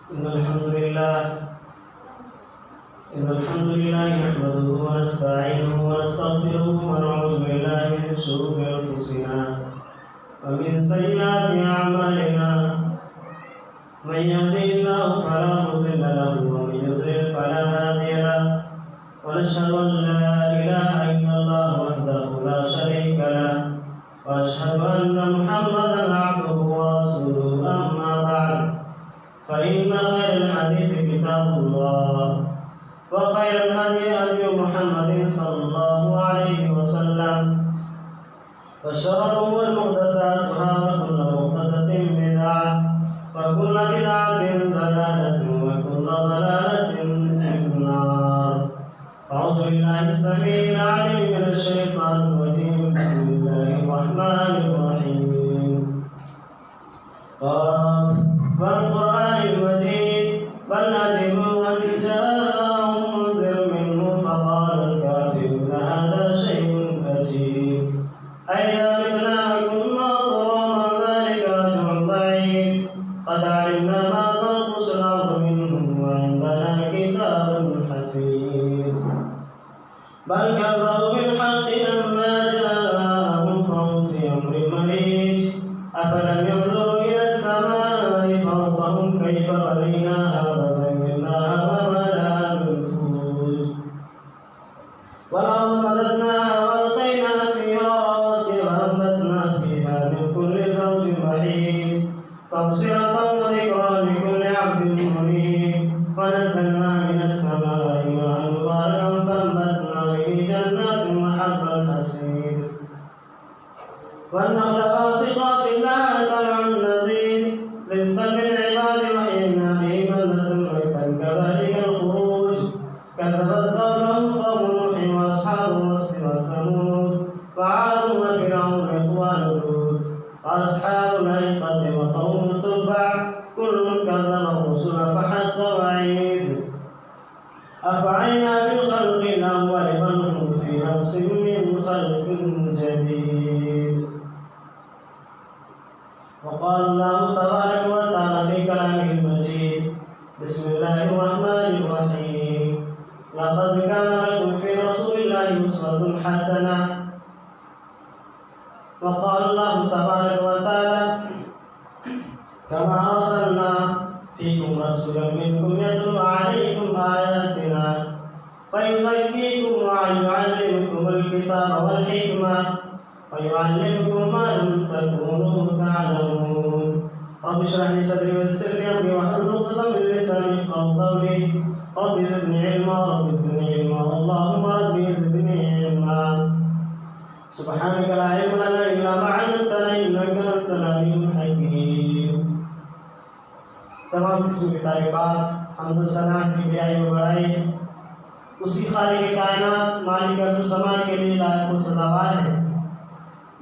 إن الحمد لله نحمده ونستعينه ونستغفره ونعوذ بالله من شرور أنفسنا ومن سيئات أعمالنا. من يهده الله فلا مضل له ومن يضلل فلا هادي له. ونشهد أن لا إله إلا الله وحده لا شريك له وأشهد أن محمدا عبده ورسوله. أما بعد، فإن خير الحديث كتاب الله وخير الهدي هدي محمد صلى الله عليه وسلم وشر الأمور محدثاتها وكل محدثة بدعة وكل بدعة ضلالة وكل ضلالة في النار. أعوذ بالله السميع العليم من الشيطان الرجيم. بسم الله الرحمن الرحيم. والقرآن المجيد بل عجبوا أن جاءهم منذر منه فقال الكافرون هذا شيء عجيب. أئذا متنا وكنا ترابا ذلك رجع بعيد. قد علمنا ما تنقص الأرض منهم وعندنا كتاب حفيظ. بل كذبوا بالحق لما جاءهم فهم في أمر مريج. أفلم ينظروا إلى السماء فوقهم كيف بنيناها وزيناها وما لها من فروج. والأرض مددناها وألقينا فيها رواسي وأنبتنا فيها من كل زوج بهيج تبصرة وذكرى لكل عبد منيب. ونزلنا من السماء ماء مباركا فأنبتنا به جنات وحب الحصيد والنخل باسقات لها طلع نضيد رزقا للعباد وحيينا به بلدة ميتا كذلك الخروج. كذبت قبلهم قوم نوح وأصحاب الرس وثمود وعاد وفرعون إخوان لوط وأصحاب الأيقة وقوم تبع كل كذب الرسل فحق وعيد. أفعينا بالخلق الأول بل هم في نفس من خلق جديد. وقال الله تبارك وتعالى في كلامه المجيد. بسم الله الرحمن الرحيم. لقد كان لكم في رسول الله أسوة حسنة. وقال الله تبارك وتعالى كما أرسلنا فيكم رسولا منكم يتلو عليكم آياتنا ويزكيكم ويعلمكم الكتاب والحكمة ويعلمكم ما لم تكونوا تعلمون. رب اشرح لي صدري ويسر لي أمري واحلل عقدة من لساني يفقهوا قولي. رب زدني علما اللهم رب زدني علما. سبحانك لا علم لنا إلا ما علمتنا إنك أنت العليم الحكيم. تمام قسم کی تعریفات حمد و ثنا کی بیائی و بڑائی اسی خالق کائنات مالک ارض و سما کے لیے لائق و سزاوار ہے،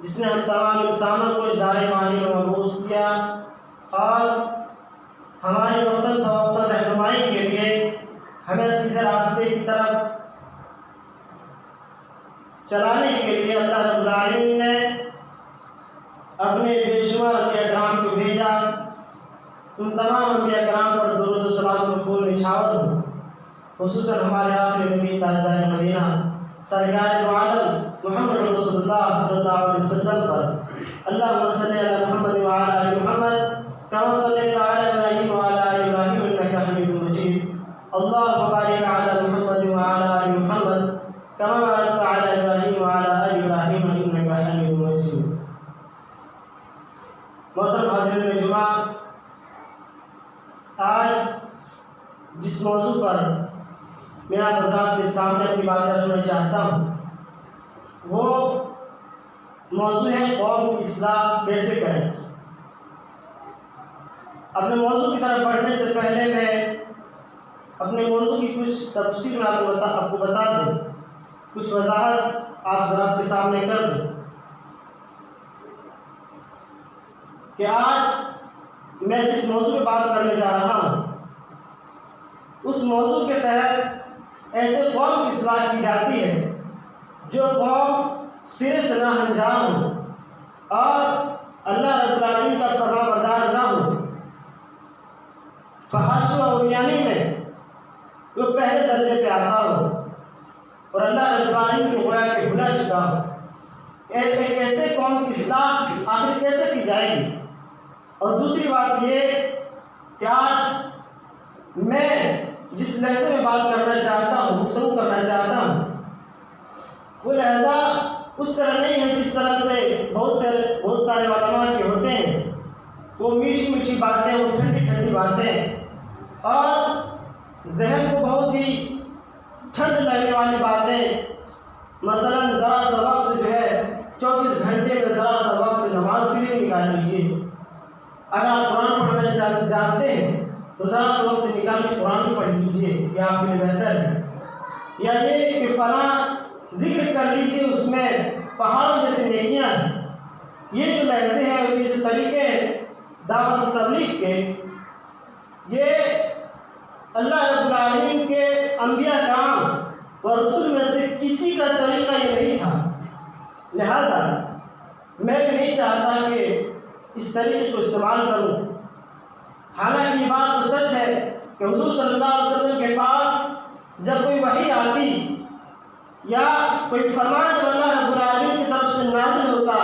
جس نے ہم تمام انسانوں کو اس دار فانی میں مبعوث کیا اور ہماری وطن فوقتاً رہنمائی کے لیے ہمیں سیدھے راستے کی طرف چلانے کے لیے اللہ رب العالمین نے اپنے بے شمار انبیاء کرام کو بھیجا. ان تمام انبیاء کرام پر درود و سلام کا پھول نچھاور ہوں، خصوصاً ہمارے آخری نبی تاجدار مدینہ سرکار دو عالم محمد رسول اللہ صلی اللہ علیہ وسلم پر. اللہم صلی علی محمد وعلی آل محمد کما صلیت علی ابراہیم وعلی آل ابراہیم انک حمید مجید. اللہم بارک علی محمد وعلی آل محمد کما بارکت علی ابراہیم وعلی آل ابراہیم انک حمید مجید. محترم حاضرین جمعہ، آج جس موضوع پر میں آپ حضرات کے سامنے اپنی باتیں رکھنا چاہتا ہوں وہ موضوع ہے قوم کی اصلاح کیسے کریں. اپنے موضوع کی طرف بڑھنے سے پہلے میں اپنے موضوع کی کچھ تفصیل میں آپ کو بتا دوں، کچھ وضاحت آپ حضرات کے سامنے کر دوں کہ آج میں جس موضوع پہ بات کرنے جا رہا ہوں اس موضوع کے تحت ایسے قوم کی اصلاح کی جاتی ہے جو قوم سرے سے ناہنجار ہو اور اللہ رب العالمین کا فرمانبردار نہ ہو. حشر اور یعنی میں وہ پہلے درجے پہ آتا ہو اور اللہ رب العالمین کو گویا کہ بھلا چکا ہو. ایسے قوم کی اصلاح آخر کیسے کی جائے گی؟ اور دوسری بات یہ کہ آج میں جس لہجے میں بات کرنا چاہتا ہوں، گفتگو کرنا چاہتا ہوں، وہ لہجہ اس طرح نہیں ہے جس طرح سے بہت سارے علماء کے ہوتے ہیں. وہ میٹھی میٹھی باتیں، وہ ٹھنڈی ٹھنڈی باتیں اور ذہن کو بہت ہی ٹھنڈ لگنے والی باتیں. مثلاً ذرا سا وقت جو ہے 24 گھنٹے میں ذرا سا وقت نماز کے لیے نکال لیجیے. اگر آپ قرآن پڑھنا جانتے ہیں تو ذرا سا وقت نکال کے قرآن پڑھ لیجیے، یہ آپ کے لیے بہتر ہے. یا یہ کہ فلاں ذکر کر لیجیے، اس میں پہاڑوں جیسے نیکیاں ہیں. یہ جو لہجے ہیں اور یہ جو طریقے ہیں دعوت و تبلیغ کے، یہ اللہ رب العالمین کے انبیاء کرام اور رسول میں سے کسی کا طریقہ یہ نہیں تھا. لہذا میں بھی نہیں چاہتا کہ اس طریقے کو استعمال کروں. حالانکہ یہ بات تو سچ ہے کہ حضور صلی اللہ علیہ وسلم کے پاس جب کوئی وحی آتی یا کوئی فرمان جب اللہ رب العالمین کی طرف سے نازل ہوتا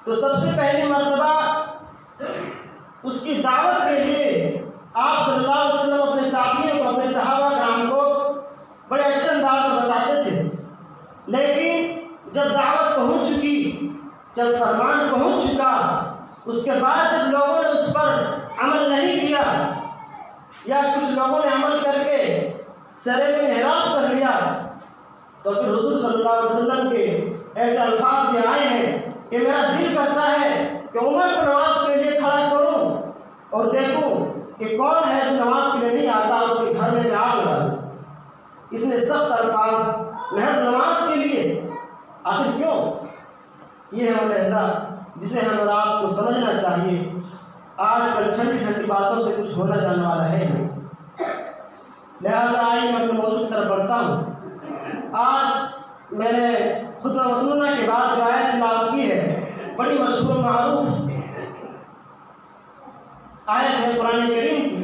تو سب سے پہلی مرتبہ اس کی دعوت کے لیے آپ صلی اللہ علیہ وسلم اپنے ساتھیوں کو، اپنے صحابہ کرام کو بڑے اچھے انداز میں بتاتے تھے. لیکن جب دعوت پہنچ چکی، جب فرمان پہنچ چکا، اس کے بعد جب لوگوں نے اس پر عمل نہیں کیا یا کچھ لوگوں نے عمل کر کے سرے میں انحراف کر لیا، تو پھر حضور صلی اللہ علیہ وسلم کے ایسے الفاظ بھی آئے ہیں کہ میرا دل کرتا ہے کہ عمر کو نماز کے لیے کھڑا کروں اور دیکھوں کہ کون ہے جو نماز کے لیے نہیں آتا، اس کے گھر میں آگ لگا دوں. اتنے سخت الفاظ محض نماز کے لیے. آخر کیوں؟ یہ ہے وہ لہجہ جسے ہم اور آپ کو سمجھنا چاہیے. آج کل ٹھنڈی ٹھنڈی باتوں سے کچھ ہونا جانے والا ہے نہیں. لہٰذا آئیے میں اپنے موضوع کی طرف بڑھتا ہوں. آج میں نے خطبہ مسنونہ کے بعد جو آیت تلاوت کی ہے، بڑی مشہور و معروف آیت ہے قرآن کریم کی،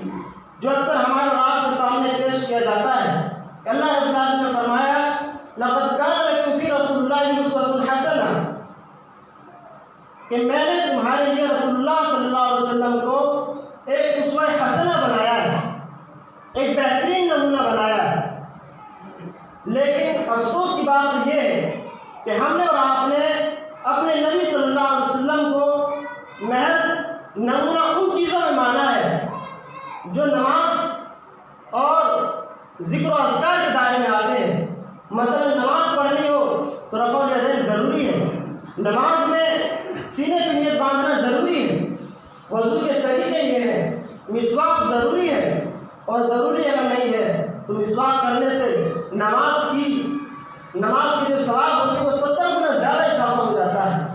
جو اکثر ہمارے اور آپ کے سامنے پیش کیا جاتا ہے. اللہ رب العالمین نے فرمایا لقد کان لکم فی رسول اللہ اسوۃ حسنہ، کہ میں نے تمہارے لیے رسول اللہ صلی اللہ علیہ وسلم کو ایک اسوہ حسنہ بنایا ہے، ایک بہترین نمونہ بنایا ہے. لیکن افسوس کی بات یہ ہے کہ ہم نے اور آپ نے اپنے نبی صلی اللہ علیہ وسلم کو محض نمونہ ان چیزوں میں مانا ہے جو نماز اور ذکر و اذکار کے دائرے میں آتے ہیں. مثلا نماز پڑھنی ہو تو رفع الیدین ضروری ہے، نماز میں سینے پہ نیت باندھنا ضروری ہے، وضو کے طریقے یہ ہیں، مسواک ضروری ہے، اور ضروری اگر نہیں ہے تو مسواک کرنے سے نماز کی جو ثواب ہوتی ہے وہ 70 گنا زیادہ اضافہ ہو جاتا ہے.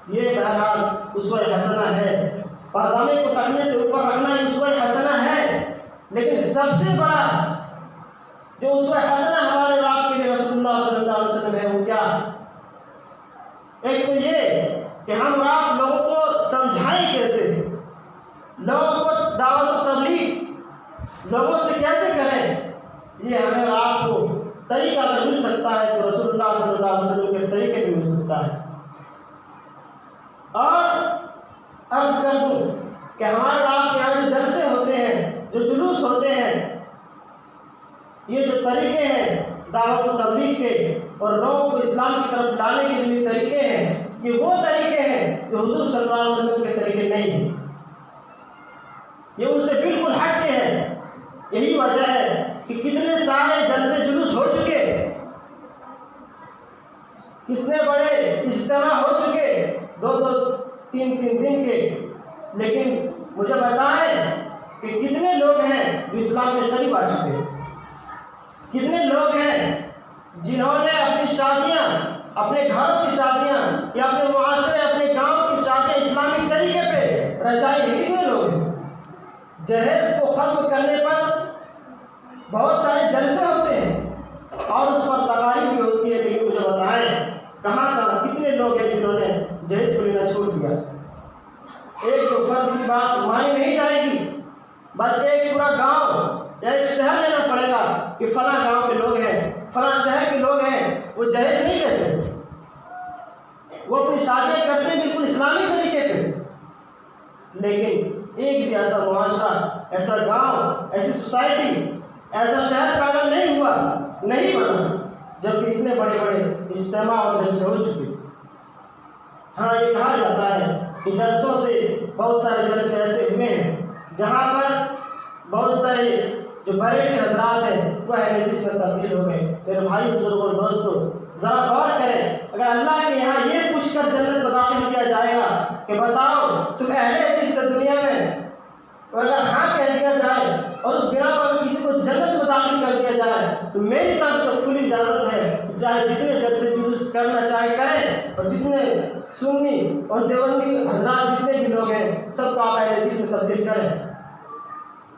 یہ بہرحال اسوہ حسنہ ہے. پاجامے کو ٹکنے سے اوپر رکھنا یہ اسوہ حسنہ ہے. لیکن سب سے بڑا جو اسوہ حسنہ ہمارے اور آپ کے لیے رسول اللہ صلی اللہ علیہ وسلم ہے وہ کیا؟ ایک تو یہ کہ ہم اور آپ لوگوں کو سمجھائیں کیسے، لوگوں کو دعوت و تبلیغ لوگوں سے کیسے کریں. یہ ہمیں اور آپ کو طریقہ اگر مل سکتا ہے تو رسول اللہ صلی اللہ علیہ وسلم کے طریقے بھی مل سکتا ہے. اور عرض کر دوں کہ ہمارے اور آپ کے یہاں جو جلسے ہوتے ہیں، جو جلوس ہوتے ہیں، یہ جو طریقے ہیں دعوت و تبلیغ کے اور لوگوں کو اسلام کی طرف لانے کے لیے طریقے ہیں، یہ وہ طریقے ہیں جو حضور صلی اللہ علیہ وسلم کے طریقے نہیں ہیں. یہ ان سے بالکل ہٹ کے ہیں. یہی وجہ ہے کہ کتنے سارے جلسے جلوس ہو چکے، کتنے بڑے اجتماع ہو چکے 2-3 دن کے. لیکن مجھے بتائیں کہ کتنے لوگ ہیں جو اسلام کے قریب آ چکے ہیں؟ کتنے لوگ ہیں جنہوں نے اپنی شادیاں، اپنے گھروں کی شادیاں یا اپنے معاشرے، اپنے گاؤں کی شادیاں اسلامی طریقے پہ رچائی ہیں؟ کتنے لوگ ہیں؟ جہیز کو ختم کرنے پر بہت سارے جلسے ہوتے ہیں اور اس پر تقاریب بھی ہوتی ہے. لیکن مجھے بتائیں کہاں کتنے لوگ ہیں جنہوں نے جہیز کو لینا چھوڑ دیا؟ ایک دو فرد کی بات مانی نہیں جائے گی بلکہ ایک پورا گاؤں یا ایک شہر لینا پڑے گا کہ فلاں گاؤں کے لوگ ہیں، فلاں شہر کے لوگ ہیں، وہ جہیز نہیں لیتے، وہ اپنی شادیاں کرتے ہیں بالکل اسلامی طریقے پہ، لیکن ایک بھی ایسا معاشرہ، ایسا گاؤں، ایسی سوسائٹی، ایسا شہر پیدا نہیں ہوا، نہیں بنا جب بھی اتنے بڑے بڑے اجتماع اور جلسے ہو چکے۔ ہاں یہ کہا جاتا ہے کہ جلسوں سے بہت سارے جلسے ایسے ہوئے ہیں جہاں پر بہت سارے جو بڑے حضرات ہیں وہ اہل حدیث میں تبدیل ہو گئے۔ میرے بھائی بزرگ اور دوستو، ذرا غور کریں، اگر اللہ کے یہاں یہ پوچھ کر جنت میں داخل کیا جائے گا کہ بتاؤ تم اہل حدیث سے دنیا میں، اور اگر ہاں کہہ دیا جائے اور اس بنا پر کسی کو جنت میں داخل کر دیا جائے تو میری طرف سے کھلی اجازت ہے، چاہے جتنے جلسے جلوس کرنا چاہے کریں، اور جتنے سنی اور دیوبندی حضرات جتنے بھی لوگ ہیں سب کو آپ اہل حدیث میں تبدیل کریں،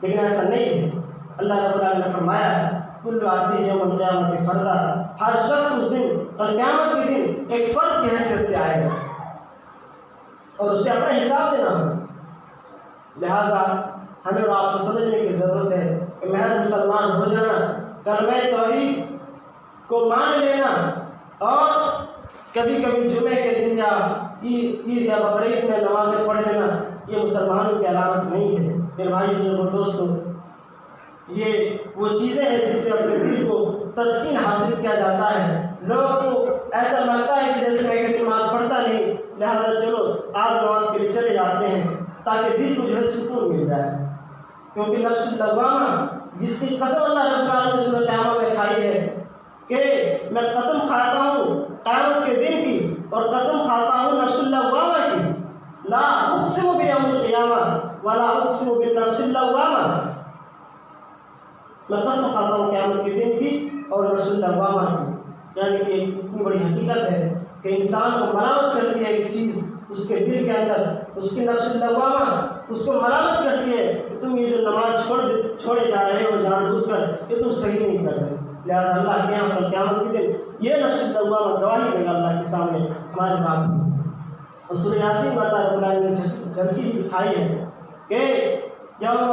لیکن ایسا نہیں ہے۔ اللہ رب العالمین نے فرمایا ہے کل آتی یوم القیامت فردا، ہر شخص اس دن کل قیامت کے دن ایک فرد کی حیثیت سے آئے گا اور اسے اپنا حساب دینا ہوگا۔ لہذا ہمیں اور آپ کو سمجھنے کی ضرورت ہے کہ محض مسلمان ہو جانا، کلمہ توحید کو مان لینا اور کبھی کبھی جمعے کے دن یا عید یا بقرعید میں نمازیں پڑھ لینا یہ مسلمانوں کی علامت نہیں ہے۔ میرے بھائی بزرگوں دوستو، یہ وہ چیزیں ہیں جس سے اپنے دل کو تسکین حاصل کیا جاتا ہے۔ لوگوں کو ایسا لگتا ہے کہ جیسے میں کبھی نماز پڑھتا نہیں، لہذا چلو آج نماز کے لیے چلے جاتے ہیں تاکہ دل کو جو ہے سکون مل جائے، کیونکہ نفس اللوامہ جس کی قسم اللہ رب العالمین نے سورۃ قیامہ میں کھائی ہے کہ میں قسم کھاتا ہوں قیامت کے دن کی اور قسم کھاتا ہوں نفس اللوامہ کی، لا اقسم بیوم القیامہ ولا اقسم بالنفس اللوامہ، میں قسم کھاتا ہوں قیامت کے دن کی اور نفس اللوامہ کی، یعنی کہ اتنی بڑی حقیقت ہے کہ انسان کو ملامت کرتی ہے ایک چیز اس کے دل کے اندر، اس کی نفس اللوامہ اس کو ملامت کرتی ہے کہ تم یہ جو نماز چھوڑے جا رہے ہو جان بوجھ کر، یہ تم صحیح نہیں کر رہے۔ لہٰذا اللہ کے یہاں پر قیامت کے دن یہ نفس اللوامہ گواہی دے گا اللہ کے سامنے ہمارے بات میں۔ اور سورہ یاسین میں اللہ رب العالمین نے جلدی دکھائی ہے کہ یوم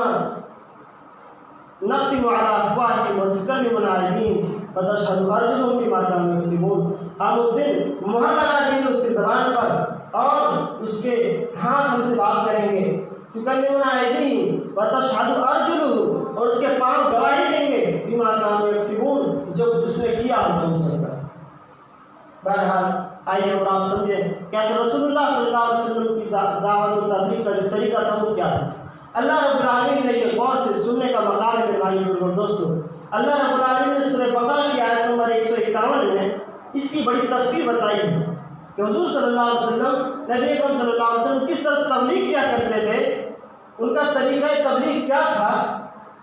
نختم علی افواہہم وتکلمنا ایدیہم وتشہد ارجلہم بما کانوا یکسبون، ہم اس دن مہر لگا دیں گے اس کی زبان پر اور اس کے ہاتھ ہم سے بات کریں گے، تکلمنا ایدیہم وتشہد ارجلہم، اور اس کے پاؤں گواہی دیں گے بما کانوا یکسبون، جو جس نے کیا ہم سب کا۔ بہرحال آئیے اور آپ سمجھیں کہ رسول اللہ صلی اللہ علیہ وسلم کی دعوت و تبلیغ کا جو طریقہ تھا وہ کیا تھا۔ اللہ رب العالمین نے یہ غور سے سننے کا مقام ہے۔ میرے بھائی اور دوستو، اللہ رب العالمین نے سورہ بقرہ کی آیت نمبر 151 میں اس کی بڑی تفصیل بتائی ہے کہ حضور صلی اللہ علیہ وسلم، نبی اکرم صلی اللہ علیہ وسلم کس طرح تبلیغ کیا کرتے تھے، ان کا طریقہ تبلیغ کیا تھا،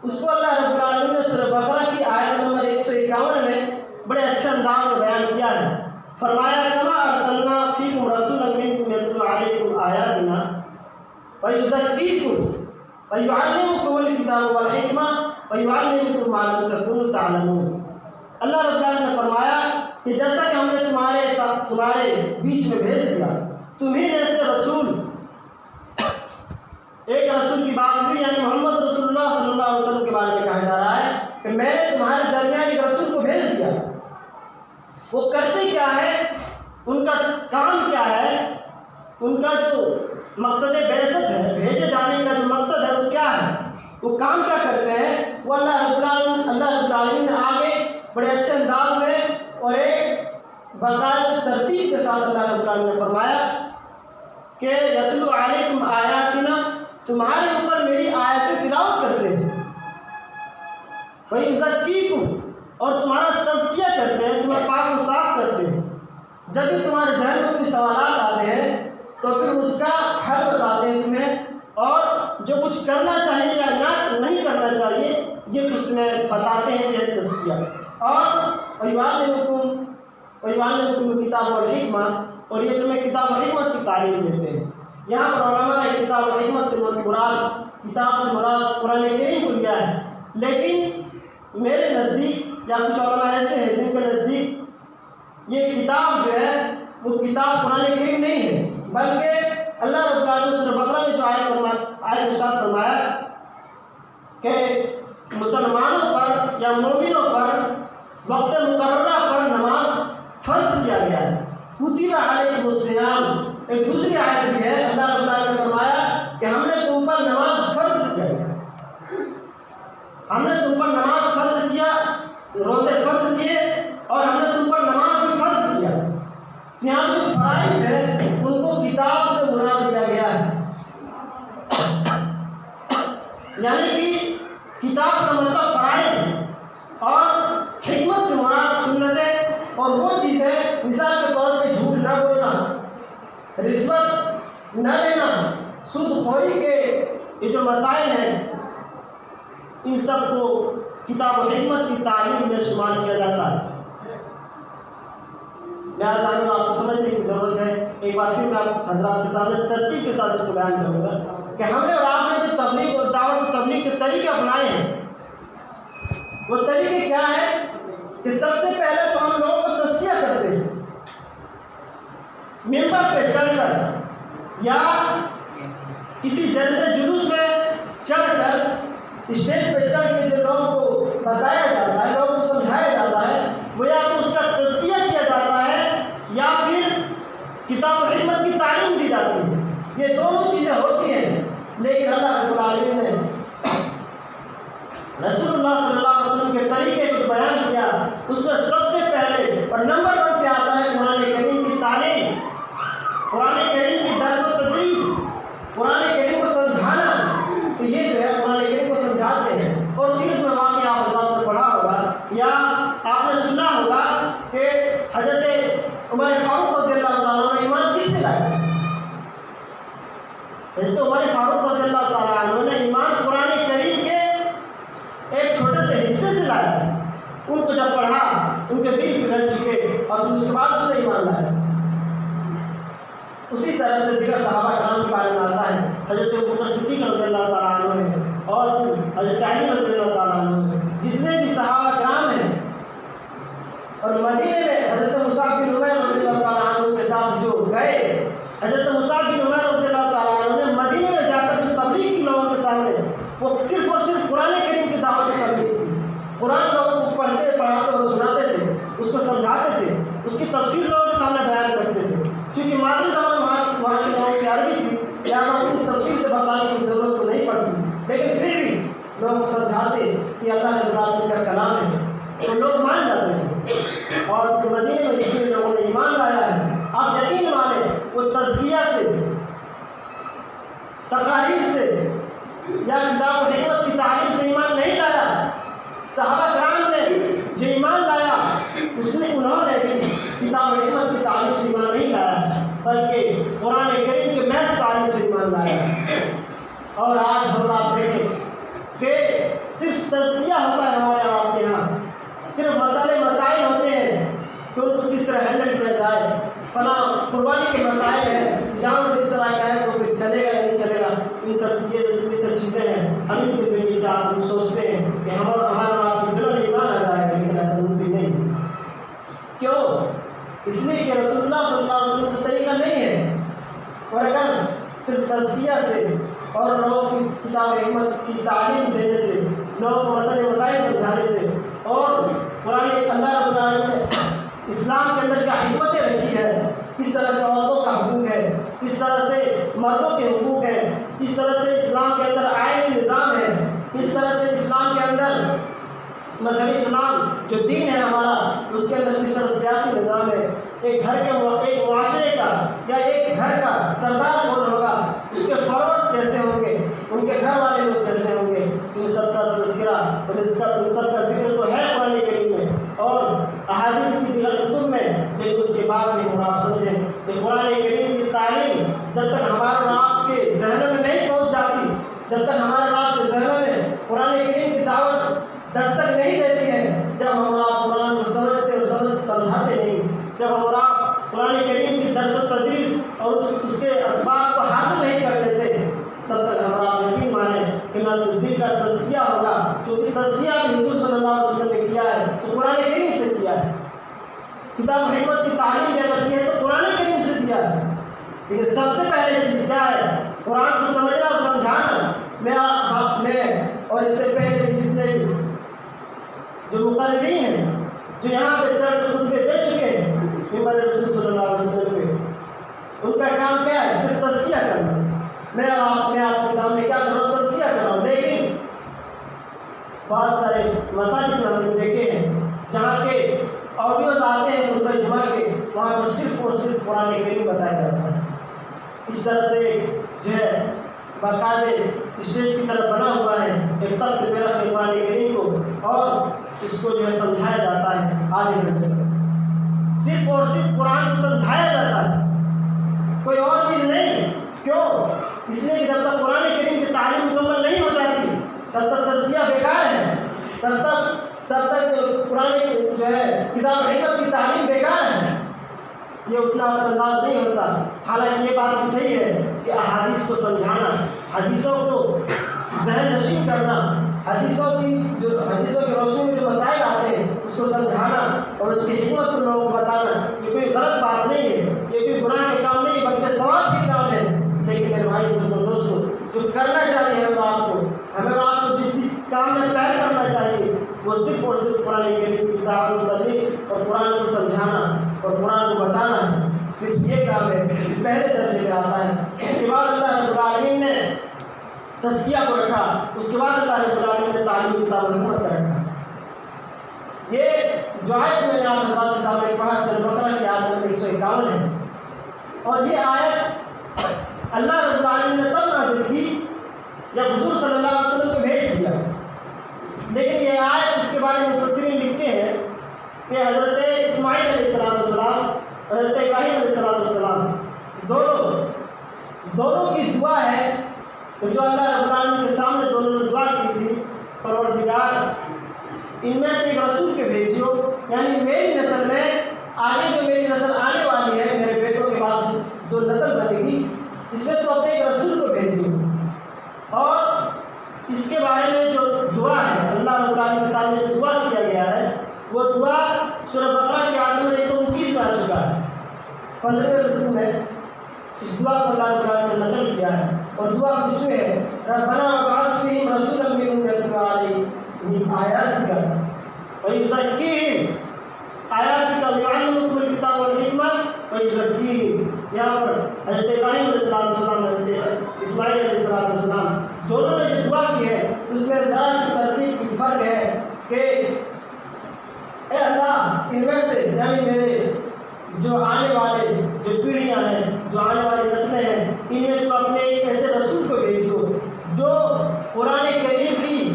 اس کو اللہ رب العالمین نے سورہ بقرہ کی آیت نمبر 151 میں بڑے اچھے انداز میں بیان کیا ہے۔ فرمایا کما ارسلنا فیکم رسولا منکم یتلو علیکم آیاتنا ویزکیکم ویعلمکم الکتاب والحکمہ ویعلمکم ما لم تکونوا تعلمون۔ اللہ رب العالمین نے فرمایا کہ جیسا کہ ہم نے تمہارے بیچ میں بھیج دیا، تمہیں جیسے رسول، ایک رسول کی بات ہوئی یعنی محمد رسول اللہ صلی اللہ علیہ وسلم کے بارے میں کہا جا رہا ہے کہ میں نے تمہارے درمیان ایک رسول کو بھیج دیا۔ وہ کرتے کیا ہے، ان کا کام کیا ہے، ان کا جو مقصد بعثت ہے، بھیجے جانے کا جو مقصد ہے وہ کیا ہے، وہ کام کیا کرتے ہیں، وہ اللہ رب العالمین نے آگے بڑے اچھے انداز میں اور ایک باقاعدہ ترتیب کے ساتھ اللہ رب العالمین نے فرمایا کہ یتلو علیکم آیاتنا، تمہارے اوپر میری آیتیں تلاوت کرتے ہیں، وَيُزَكِّيكُمْ، اور تمہارا تزکیہ کرتے ہیں، تمہارے پاک کو صاف کرتے ہیں۔ جب بھی تمہارے ذہن میں کوئی سوالات آتے ہیں تو پھر اس کا حل بتاتے ہیں تمہیں، اور جو کچھ کرنا چاہیے یا نہیں کرنا چاہیے یہ کچھ تمہیں بتاتے ہیں، یہ تزکیہ۔ اور وَيُعَلِّمُكُمُ الْكِتَابَ وَالْحِکْمَةَ، اور یہ تمہیں کتاب و حکمت کی تعلیم دیتے ہیں۔ یہاں پر علماء نے کتاب و حکمت سے مراد، کتاب سے مراد قرآن کریم کو لیا ہے، لیکن میرے نزدیک یا کچھ علماء ایسے ہیں جن کے نزدیک یہ کتاب جو ہے وہ کتاب قرآن کریم نہیں ہے، بلکہ اللہ رب العالمین نے سورہ بقرہ میں جو آیت ارشاد فرمایا مسلمانوں پر یا مومنوں پر وقت مقررہ پر نماز فرض کیا گیا ہے۔ کتب علیکم الصیام ایک دوسری آیت بھی ہے، اللہ رب العالمین نے فرمایا کہ ہم نے تم پر نماز فرض کیا ہے، ہم نے تم پر نماز فرض کیا، روزے فرض کیے اور ہم نے تم پر نماز بھی فرض کیا۔ یہاں جو فرائض ہے ان کو کتاب سے مراد دیا گیا ہے، یعنی کہ کتاب کا مطلب فرائض ہے اور حکمت سے مراد سنتیں اور وہ چیزیں، مثال کے طور پہ جھوٹ نہ بولنا، رشوت نہ لینا، سود خوری کے یہ جو مسائل ہیں ان سب کو کتاب و حکمت کی تعلیم میں شمار کیا جاتا ہے۔ لہٰذا آپ کو سمجھنے کی ضرورت ہے۔ ایک بار پھر میں آپ حضرات کے سامنے ترتیب کے ساتھ اس کو بیان کروں گا کہ ہم نے اور آپ نے جو تبلیغ اور دعوت و تبلیغ کے طریقے اپنائے ہیں وہ طریقے کیا ہیں کہ سب سے پہلے تو ہم لوگوں کو تزکیہ کرتے ہیں، ممبر پہ چڑھ کر یا کسی جلسے جلوس میں چڑھ کر اسٹیج پہ چڑھ کے جو لوگوں کو بتایا جاتا ہے، لوگوں کو سمجھایا جاتا ہے، وہ یا تو اس کا تزکیہ کیا جاتا ہے یا پھر کتاب و حکمت کی تعلیم دی جاتی ہے۔ یہ دونوں چیزیں ہوتی ہیں، لیکن اللہ رب العالمین نے رسول اللہ صلی اللہ علیہ وسلم کے طریقے کو بیان کیا، اس میں سب سے پہلے اور نمبر 1 پہ آتا ہے قرآن کریم کی تعلیم، قرآن کریم کی درس و تدریس، قرآن کریم کو سمجھانا۔ تو یہ جو ہے قرآن کریم کو سمجھاتے ہیں۔ اور سیرت میں واقعہ آپ حضرات نے پڑھا ہوگا یا آپ نے سنا ہوگا کہ حضرت عمر فاروق رضی اللہ تعالیٰ عنہ ایمان کس سے لائے؟ حضرت عمر فاروق رضی اللہ تعالیٰ عنہ نے ایمان قرآن کریم کے ایک چھوٹے سے حصے سے لایا۔ ان کو جب پڑھا ان کے دل پگھل چکے اور اس کے بعد اس نے ایمان لایا۔ اسی طرح سے دیگر صحابہ کرام کے بارے میں آتا ہے، حضرت ابوبکر صدیق رضی اللہ تعالیٰ عنہ ہے اور حضرت علی رضی اللہ تعالیٰ عنہ، جتنے بھی صحابہ کرام ہیں، اور مدینے میں حضرت مصعب بن عمیر رضی اللہ تعالیٰ عنہ کے ساتھ جو گئے، حضرت مصعب بن عمیر رضی اللہ تعالیٰ عنہ نے مدینے میں جا کر جو تبلیغ کی لوگوں کے سامنے، وہ صرف اور صرف قرآن کریم کی دعوت و تبلیغ کی۔ قرآن لوگوں کو پڑھتے پڑھاتے اور سناتے تھے، اس کو سمجھاتے تھے، اس کی تفسیر لوگوں کے سامنے بیان کرتے تھے۔ چونکہ مادری زبان وہاں کے لوگوں کی عربی تھی، لہٰذا ان کی تفسیر سے بتانے کی ضرورت تو نہیں پڑتی، لیکن پھر بھی لوگوں کو سمجھاتے کہ اللہ رب العالمین کا کلام ہے تو لوگ مان جاتے تھے۔ اور مدینے میں جتنے لوگوں نے ایمان لایا ہے، آپ یقین مانیں وہ تزکیہ سے، تقاریر سے یا کتاب و حکمت کی تعلیم سے ایمان نہیں لایا۔ صحابہ کرام نے جو ایمان لایا انہوں نے بھی کتاب و حکمت کی تعلیم سے ایمان نہیں لایا، بلکہ قرآن کریم کے محض تعلیم سے ایمان لایا۔ اور آج ہم آپ دیکھیں کہ صرف تزکیہ ہوتا ہے ہمارے آپ کے یہاں، صرف مسائل ہوتے ہیں کہ ان کو کس طرح ہینڈل کیا جائے، فلاں قربانی کے مسائل ہیں، جان کس طرح کا ہے تو پھر چلے گا یا نہیں چلے گا، یہ سب چیزیں ہیں۔ ہم ان کے ذریعے ہم سوچتے ہیں کہ ہمارا آپ کے دلوں میں ایمان آ جائے گا، لیکن ایسا ممکن نہیں۔ کیوں؟ اس لیے کہ رسول اللہ صلی اللہ علیہ وسلم کا طریقہ نہیں ہے۔ اور اگر صرف تزکیہ سے اور لوگوں کی کتاب حکمت کی تعلیم دینے سے، لوگوں کو مسائل سمجھانے سے، اور قرآن اللہ رب العالمین نے اسلام کے اندر کیا حکمتیں رکھی ہے، کس طرح سے عورتوں کا حقوق ہے، کس طرح سے مردوں کے حقوق ہیں، کس طرح سے اسلام کے اندر آئینی نظام ہے، کس طرح سے اسلام کے اندر مذہبی اسلام جو دین ہے ہمارا، اس کے اندر کس طرح سیاسی نظام ہے، ایک معاشرے کا یا ایک گھر کا سردار کون ہوگا، اس کے فالوورز کیسے ہوں گے، ان کے گھر والے لوگ کیسے ہوں گے، ان سب کا تذکرہ اور ان سب کا ذکر تو ہے قرآن کریم میں اور احادیث کی دیگر کتب میں، لیکن اس کے بعد بھی آپ سمجھیں کہ قرآن کریم کی تعلیم جب تک ہمارے اور آپ کے ذہنوں میں نہیں پہنچ جاتی، جب تک ہمارے اور آپ کے ذہنوں میں قرآن کریم کی دعوت دستک نہیں دیتی ہے، جب ہم اور آپ قرآن کو سمجھتے اور سمجھاتے نہیں، جب ہم اور آپ قرآن کریم کی درس و تدریس اور اس کے اسباب کو حاصل نہیں کر لیتے، تب تک ہم اور آپ یقین مانیں کہ نہ تو دل کا تزکیہ ہوگا، چونکہ تزکیہ بھی حضور صلی اللہ علیہ وسلم نے کیا ہے تو قرآن کریم سے کیا ہے، کتاب حکمت کی تعلیم بھی اگر کی ہے تو قرآن کریم سے کیا ہے۔ لیکن سب سے پہلے چیز کیا ہے؟ قرآن کو سمجھنا اور سمجھانا۔ میں اور اس سے پہلے جتنے مقررین ہیں جو یہاں پہ چڑھ کے خطبے دے چکے ہیں ممبر رسول صلی اللہ علیہ وسلم پہ، ان کا کام کیا ہے؟ صرف تزکیہ کرنا۔ میں آپ کے سامنے کیا کر رہا ہوں؟ تزکیہ کر رہا ہوں۔ لیکن بہت سارے مساجد میں ہم نے دیکھے ہیں جہاں کے آڈیوز آتے ہیں خطبہ جمعہ کے، وہاں پر صرف اور صرف قرآن کریم بتایا جاتا ہے۔ اس طرح سے جو ہے باقاعدہ اسٹیج کی طرف بنا ہوا ہے، ایک تخت پہ رکھ کے قرآن کریم کو اور اس کو جو ہے سمجھایا جاتا ہے آدھے گھنٹے تک، صرف اور صرف قرآن کو سمجھایا جاتا ہے، کوئی اور چیز نہیں۔ کیوں؟ اس لیے کہ جب تک قرآن کریم کی تعلیم مکمل نہیں ہو جاتی تب تک تزکیہ بیکار ہے، تب تک قرآن جو ہے کتاب حکمت کی تعلیم بیکار ہے، یہ اتنا اثر انداز نہیں ہوتا۔ حالانکہ یہ بات صحیح ہے کہ احادیث کو سمجھانا، حدیثوں کو ذہن نشین کرنا، حدیثوں کی روشنی میں جو مسائل آتے ہیں اس کو سمجھانا اور اس کی حکمت کو لوگوں کو بتانا، یہ کوئی غلط بات نہیں ہے، یہ کوئی گناہ کے کام نہیں بلکہ ثواب کے کام ہے۔ لیکن میرے بھائی بزرگوں دوستوں، جو کرنا چاہیے ہمیں اور آپ کو جس کام میں پہل کرنا چاہیے وہ صرف اور صرف قرآن کریم کی دعوت و تبلیغ اور قرآن کو سمجھانا اور قرآن کو بتانا ہے، صرف یہ کام ہے، پہلے درجے میں آتا ہے۔ اس کے بعد اللہ رب العالمین نے تزکیہ کو رکھا، اس کے بعد اللہ رب العالمین نے تعلیم کتاب و حکمت کا رکھا۔ یہ جو آیت میں نے آپ حضرات کے سامنے پڑھا سورہ بقرہ کی آیت نمبر 151 ہے، اور یہ آیت اللہ رب العالمین نے تب نازل کی جب حضور صلی اللہ علیہ وسلم کو بھیج دیا۔ لیکن یہ آیت اس کے بارے میں مفسرین لکھتے ہیں کہ حضرت اسماعیل علیہ السلام، حضرت ابراہیم علیہ السلام دونوں کی دعا ہے جو اللہ رب العالمین کے سامنے دونوں نے دعا کی تھی، پروردگار ان میں سے ایک رسول کے بھیجو، یعنی میری نسل میں آگے جو میری نسل آنے والی ہے، میرے بیٹوں کے بعد جو نسل بنے گی اس میں تو اپنے ایک رسول کو بھیجیے۔ اور اس کے بارے میں جو دعا ہے اللہ رب العالمین کے سامنے جو دعا کیا گیا ہے وہ دعا سورہ بقرہ کی آیت نمبر 129 میں آ چکا ہے، 15ویں رکوع میں اس دعا کو اللہ رب العالمین نے نقل کیا ہے، اور دعا کچھ میں ہے ربنا وابعث فیہم رسولا منہم یتلو علیہم آیاتک ویزکیہم آیاتک ویعلمہم الکتاب والحکمہ ویزکیہم۔ یہاں پر حضرت ابراہیم علیہ السلام، حضرت اسماعیل علیہ السلام دونوں نے جو دعا کی ہے اس میں ذرا سی ترتیب کی فرق ہے کہ اے اللہ ان میں سے یعنی میرے جو آنے والے جو پیڑھیاں ہیں، جو آنے والی نسلیں ہیں، ان میں تو اپنے ایک ایسے رسول کو بھیج دو جو قرآن کریم کی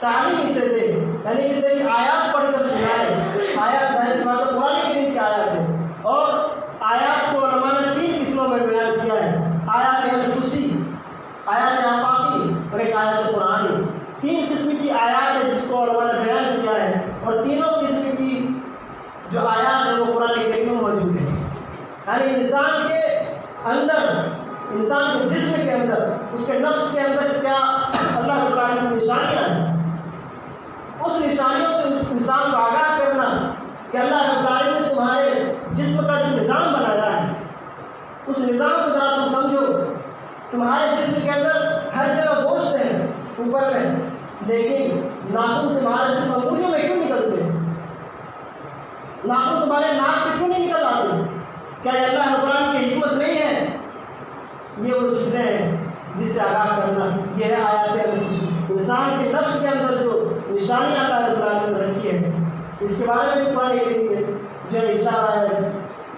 تعلیم اسے دے، یعنی کہ تیری آیات پڑھ کر سنائے۔ آیات ظاہر سی بات ہے قرآن کریم کی آیات ہے، اور آیات کو علماء نے 3 قسموں میں بیان کیا ہے، آیات انفسی، آیات آفاقی اور ایک آیات قرآنی۔ 3 قسم کی آیات ہے جس کو علماء نے بیان کیا ہے، اور تینوں قسم کی جو آیات ہے وہ قرآن کریم میں موجود ہے۔ یعنی انسان کے اندر، انسان کے جسم کے اندر، اس کے نفس کے اندر کیا اللہ رب العالمین کی نشانیاں ہیں، اس نشانیوں سے اس انسان کو آگاہ کرنا کہ اللہ رب العالمین نے تمہارے جسم کا جو نظام بنایا ہے اس نظام کو ذرا تم سمجھو۔ تمہارے جسم کے اندر ہر جگہ گوشت ہے اوپر میں، لیکن ناخن تمہارے صرف انگلیوں میں کیوں نکلتے ہیں؟ ناخن تمہارے ناک سے کیوں نہیں نکل آتے؟ کیا یہ اللہ رب العالمین کی حکمت نہیں ہے؟ یہ وہ چیزیں ہیں جس سے آگاہ کرنا، یہ ہے آیات انفس۔ انسان کے نفس کے اندر جو نشانیاں اللہ رب العالمین نے رکھی ہے اس کے بارے میں بھی قرآن کریم میں جو ہے اشارہ ہے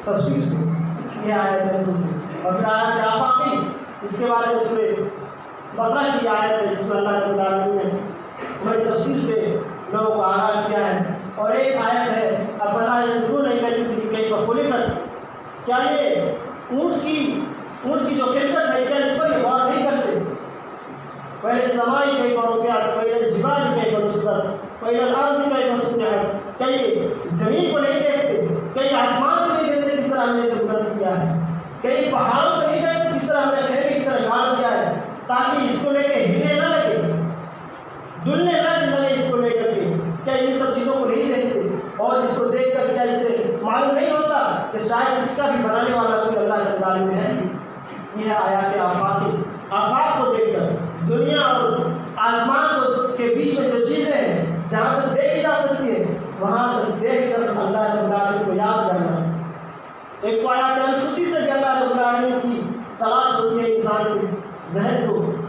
تفسیر سے، یہ آیت انفس۔ اور پھر آیات آفاقی، اس کے بارے میں سورہ بقرہ کی آیت ہے جس میں اللہ رب العالمین نے بڑی تفصیل سے لوگوں کو آگاہ کیا ہے۔ اور ایک آیت ہے افلا ينظرون الى الابل كيف خلقت، کیا یہ اونٹ کی جو خلقت ہے کیا اس پر یہ غور نہیں کرتے؟ وإلى السماء كيف رفعت وإلى الجبال كيف نصبت وإلى الأرض كيف سطحت، کیا یہ زمین کو نہیں دیکھتے؟ کیا یہ آسمان کو نہیں دیکھتے کس طرح ہم نے اسے مقرر کیا ہے؟ کیا یہ پہاڑوں کو نہیں دیکھتے کس طرح ہم نے خیمے کی طرح گاڑ دیا ہے تاکہ اس کو لے کے ہلنے نہ لگے، ڈلنے نہ لگے اس کو لے کر کے؟ کیا ان سب چیزوں کو نہیں دیکھتے؟ اور اس کو دیکھ کر کیا اسے معلوم نہیں ہوتا کہ شاید اس کا بھی بنانے والا کوئی اللہ کے عالم ہے؟ یہ ہے آیات آفاقی۔ آفاق کو دیکھ کر دنیا اور آسمان کے بیچ میں جو چیزیں ہیں جہاں تک دیکھی جا سکتی ہے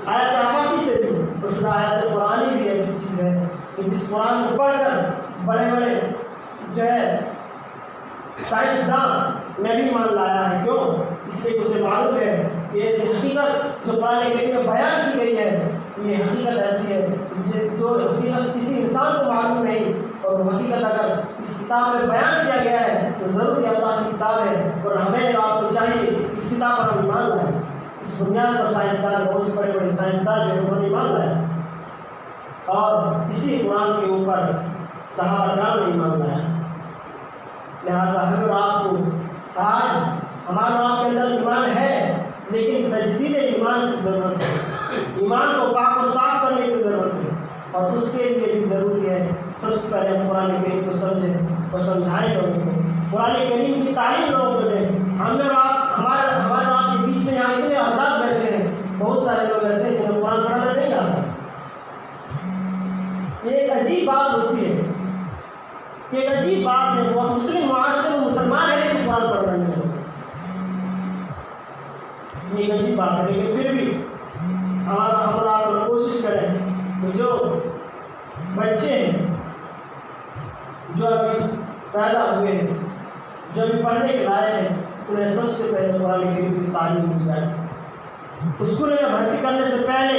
آیت آفاقی سے بھی، اور پھر آیت قرآنی بھی ایسی چیز ہے کہ جس قرآن کو پڑھ کر بڑے بڑے جو ہے سائنسداں نے بھی مان لایا ہے۔ کیوں؟ اس لیے اسے معلوم ہے کہ ایسی حقیقت جو قرآن کریم میں بیان کی گئی ہے، یہ حقیقت ایسی ہے جو حقیقت کسی انسان کو معلوم نہیں، اور وہ حقیقت اگر اس کتاب میں بیان کیا گیا ہے تو ضرور یہ اللہ کی کتاب ہے، اور ہمیں اور آپ کو چاہیے اس کتاب پر ہم ایمان لائیں۔ اس بنیاد پر سائنسدان، بہت سے بڑے بڑے سائنسدان جو ہے انہوں نے ایمان لایا، اور اسی قرآن کے اوپر صحابہ کرام نے ایمان لایا۔ لہٰذا ہمیں اور آپ کو آج ہمارا آپ کے اندر ایمان ہے، لیکن تجدید ایمان کی ضرورت ہے، ایمان کو پاک و صاف کرنے کی ضرورت ہے، اور اس کے لیے بھی ضروری ہے سب سے پہلے ہم قرآن کریم کو سمجھیں اور سمجھائیں لوگوں کو، قرآن کریم کی تعلیم لوگوں کو دیں۔ ہم اور آپ ہمارے آپ کے بیچ میں یہاں اتنے حضرات بیٹھے ہیں، بہت سارے لوگ ایسے ہیں جنہیں قرآن پڑھنا نہیں آتا۔ یہ ایک عجیب بات ہوتی ہے، کہ ایک عجیب بات ہے، وہ مسلم معاشرے میں مسلمان ہے لیکن قرآن پڑھنا نہیں آتا، یہ ایک عجیب بات ہے۔ لیکن پھر بھی ہم اور آپ کوشش کریں کہ جو بچے ہیں جو ابھی پیدا ہوئے ہیں، جو ابھی پڑھنے کے لائق ہیں، انہیں سب سے پہلے قرآن کریم کی تعلیم دی جائے۔ اسکول میں بھرتی کرنے سے پہلے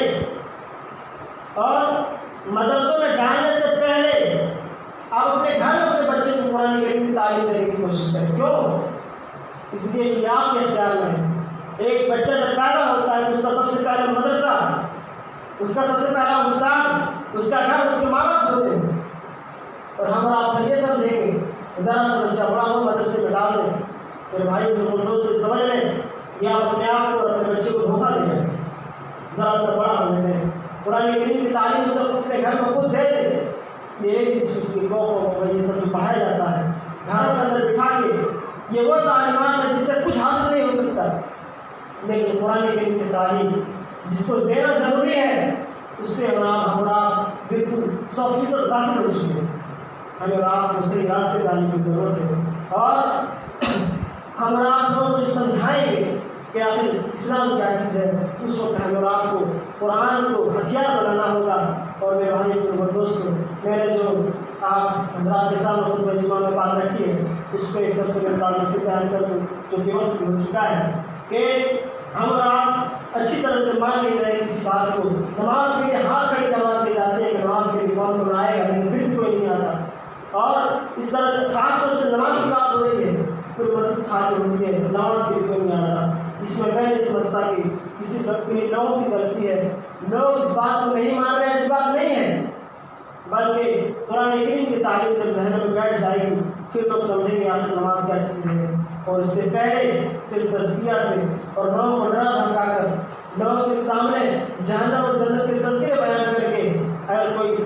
اور مدرسوں میں ڈالنے سے پہلے آپ اپنے گھر میں اپنے بچے کو قرآن کریم کی تعلیم دینے کی کوشش کریں۔ کیوں؟ اس لیے کہ آپ کے خیال میں ایک بچہ جب پیدا ہوتا ہے اس کا سب سے پہلا مدرسہ، اس کا سب سے پہلا استاد، اس کا گھر، اس کے ماں باپ ہوتے ہیں، اور ہم آپ یہ سمجھیں گے ذرا سا بچہ بڑا ہو مدرسے میں ڈال دیں، میرے بھائی جو دوست سمجھ لیں یا اپنے آپ کو اور اپنے بچے کو دھوکہ دے رہے ہیں، ذرا سا بڑا ہونے میں قرآن کریم کی تعلیم اسے اپنے گھر میں خود دے دیں۔ یہ سب جو پڑھایا جاتا ہے گھروں کے اندر بٹھا کے، یہ وہ تعلیمات ہے جس سے کچھ حاصل نہیں ہو سکتا، لیکن قرآن کریم کی تعلیم جس کو دینا ضروری ہے، اس سے ہم اور آپ بالکل 100% داخل ہو چکے ہیں۔ ہمیں اور آپ کو صحیح راستے ڈالنے کی ضرورت ہے، اور ہم اور آپ لوگوں کو سمجھائیں گے کہ آخر اسلام کیا چیز ہے۔ اس وقت ہمیں اور آپ کو قرآن کو ہتھیار بنانا ہوگا۔ اور میرے بھائی اور دوستوں، میں نے جو آپ حضرات کے سامنے خطبہ جمعہ میں بات رکھی ہے، اس کو ایک سب سے میں بیان کر دوں، جو کہ وقت ہو چکا ہے، کہ ہم اور آپ اچھی طرح سے مان نہیں رہے کسی بات کو۔ نماز کے لیے ہاتھ کھڑے کروا کے جاتے ہیں کہ نماز کے لیے کون کون آئے گا، لیکن پھر بھی کوئی نہیں آتا، اور اس طرح سے خاص طور سے نماز کی بات ہو رہی ہے، پوری مسجد خالی ہوتی ہے، نماز کے لیے کوئی نہیں آتا۔ اس میں میں نہیں سمجھتا کہ کسی لوگوں کی غلطی ہے، لوگ اس بات کو نہیں مان رہے، اس بات نہیں ہے، بلکہ قرآن کریم کی تعلیم جب ذہن میں بیٹھ جائے گی پھر لوگ سمجھیں گے آخر نماز کیا چیز ہے۔ اور اس سے پہلے صرف تزکیہ سے اور لوگوں کو ڈرا دھمکا کر لوگوں کے سامنے جہنم اور جنت کے تذکرے بیان کر کے اگر کوئی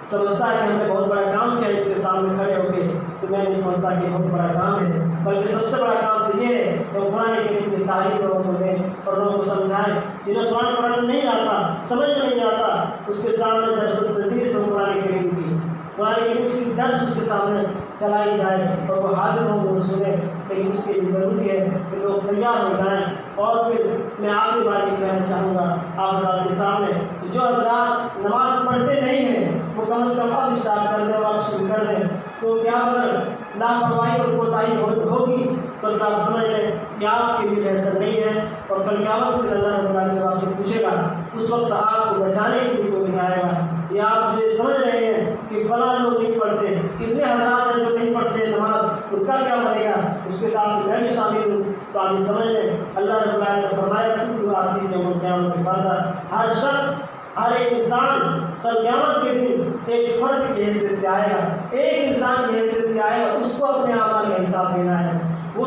سمجھتا ہے کہ ہم نے بہت بڑا کام کیا ان کے سامنے کھڑے ہو کے، تو میں نہیں سمجھتا کہ بہت بڑا کام ہے، بلکہ سب سے بڑا کام تو یہ ہے کہ قرآن کریم کی تعلیم لوگوں کو دیں اور لوگوں کو سمجھائیں۔ جنہیں قرآن پڑھنا نہیں آتا، سمجھ نہیں آتا، اس کے سامنے درس و تدریس ہو قرآن کریم کی، قرآن کریم کی درس اس کے سامنے چلائی جائے اور وہ حاضر ہوں وہ سنیں، لیکن اس کے لیے ضروری ہے کہ لوگ تیار ہو جائیں۔ اور پھر میں آخری بار یہ کہنا چاہوں گا آپ حضرات کے سامنے، جو حضرات نماز پڑھتے نہیں ہیں وہ کم از کم اب اسٹارٹ کر دیں اور آپ شروع کر دیں، تو کیا اگر لاپرواہی اور کوتاہی ہوگی تو آپ سمجھ لیں کہ آپ کے لیے بہتر نہیں ہے، اور کل قیامت کے دن اللہ رب العالمین جب آپ سے پوچھے گا اس وقت آپ کو بچانے کے لیے کوئی نہیں آئے گا۔ یا آپ یہ سمجھ رہے ہیں کہ فلاں لوگ نہیں پڑھتے، اتنے حضرات ہیں جو نہیں پڑھتے نماز، ان کا کیا بنے گا، اس کے ساتھ میں بھی شامل ہوں، تو آپ یہ سمجھ لیں اللہ رب العالمین نے فرمایا کل آتی ہے یوم القیامت فردا، ہر شخص، ہر ایک انسان کل قیامت کے دن ایک فرد کی حیثیت سے آئے گا، ایک انسان کی حیثیت سے آئے گا، اس کو اپنے اعمال کا حساب دینا ہے۔ وہ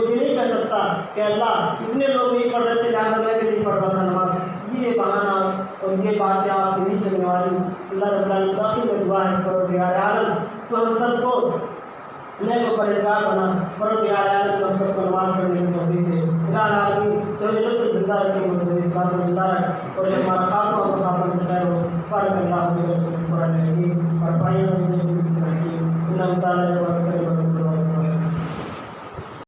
یہ نہیں کہہ سکتا کہ اللہ اتنے لوگ نہیں پڑھ رہے تھے لہٰذا میں بھی نہیں پڑھ رہا تھا نماز، یہ بہانہ اور یہ باتیں آپ کی نہیں چلنے والی۔ اللہ رب العالمین سے آخر میں دعا ہے پروردگار عالم تو ہم سب کو نیک و پرہیزگار بنا، پروردگار عالم تو ہم سب کو نماز پڑھنے کی توفیق دے، الہ العالمین تو ہمیں جب تک زندہ رکھے وہ اس بات کو زندہ رکھ، اور جب ہمارا خاتمہ اور خاتمہ میں خیر ہو، بارک اللہ قرآن حکیم اور پائیں انہوں تعالیٰ جواب کرے